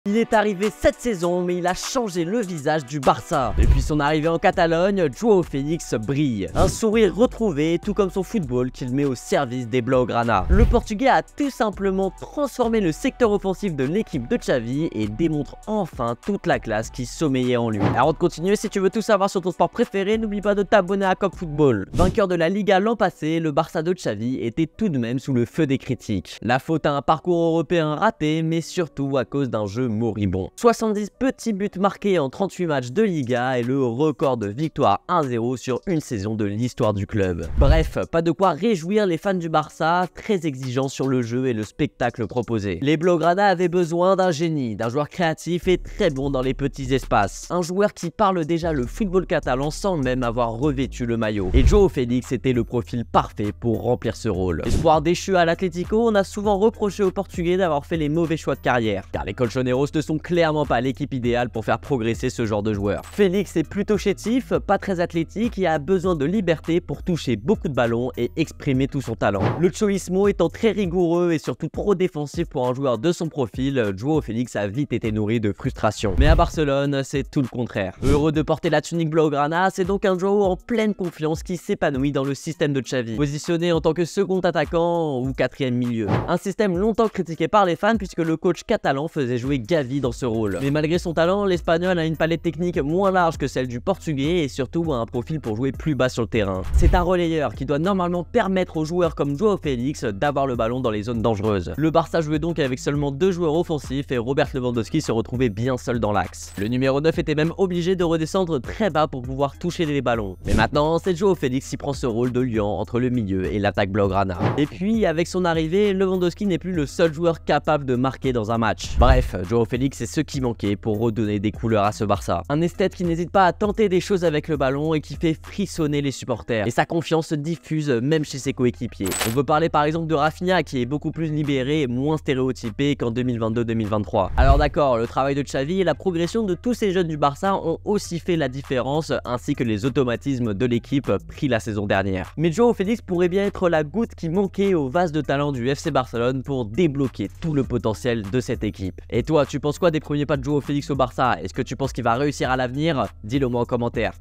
Il est arrivé cette saison, mais il a changé le visage du Barça. Depuis son arrivée en Catalogne, Joao Félix brille. Un sourire retrouvé, tout comme son football qu'il met au service des Blaugrana. Le Portugais a tout simplement transformé le secteur offensif de l'équipe de Xavi et démontre enfin toute la classe qui sommeillait en lui. Avant de continuer, si tu veux tout savoir sur ton sport préféré, n'oublie pas de t'abonner à Cop Football. Vainqueur de la Liga l'an passé, le Barça de Xavi était tout de même sous le feu des critiques. La faute à un parcours européen raté, mais surtout à cause d'un jeu moribond. 70 petits buts marqués en 38 matchs de Liga et le record de victoire 1-0 sur une saison de l'histoire du club. Bref, pas de quoi réjouir les fans du Barça, très exigeants sur le jeu et le spectacle proposé. Les Blaugrana avaient besoin d'un génie, d'un joueur créatif et très bon dans les petits espaces. Un joueur qui parle déjà le football catalan sans même avoir revêtu le maillot. Et Joao Félix était le profil parfait pour remplir ce rôle. Espoir déchu à l'Atlético, on a souvent reproché aux Portugais d'avoir fait les mauvais choix de carrière, car les colchoneros ne sont clairement pas l'équipe idéale pour faire progresser ce genre de joueur. Félix est plutôt chétif, pas très athlétique et a besoin de liberté pour toucher beaucoup de ballons et exprimer tout son talent. Le choismo étant très rigoureux et surtout trop défensif pour un joueur de son profil, Joao Félix a vite été nourri de frustration. Mais à Barcelone, c'est tout le contraire. Heureux de porter la tunique Blaugrana, c'est donc un Joao en pleine confiance qui s'épanouit dans le système de Xavi, positionné en tant que second attaquant ou quatrième milieu. Un système longtemps critiqué par les fans puisque le coach catalan faisait jouer Gavi dans ce rôle. Mais malgré son talent, l'Espagnol a une palette technique moins large que celle du Portugais et surtout a un profil pour jouer plus bas sur le terrain. C'est un relayeur qui doit normalement permettre aux joueurs comme Joao Félix d'avoir le ballon dans les zones dangereuses. Le Barça jouait donc avec seulement 2 joueurs offensifs et Robert Lewandowski se retrouvait bien seul dans l'axe. Le numéro 9 était même obligé de redescendre très bas pour pouvoir toucher les ballons. Mais maintenant, c'est Joao Félix qui prend ce rôle de lion entre le milieu et l'attaque Blaugrana. Et puis, avec son arrivée, Lewandowski n'est plus le seul joueur capable de marquer dans un match. Bref, Joao Félix c'est ce qui manquait pour redonner des couleurs à ce Barça. Un esthète qui n'hésite pas à tenter des choses avec le ballon et qui fait frissonner les supporters. Et sa confiance se diffuse même chez ses coéquipiers. On peut parler par exemple de Rafinha qui est beaucoup plus libéré et moins stéréotypé qu'en 2022-2023. Alors d'accord, le travail de Xavi et la progression de tous ces jeunes du Barça ont aussi fait la différence, ainsi que les automatismes de l'équipe pris la saison dernière. Mais Joao Félix pourrait bien être la goutte qui manquait au vase de talent du FC Barcelone pour débloquer tout le potentiel de cette équipe. Et toi, tu penses quoi des premiers pas de Joao Félix au Barça? Est-ce que tu penses qu'il va réussir à l'avenir? Dis-le moi en commentaire.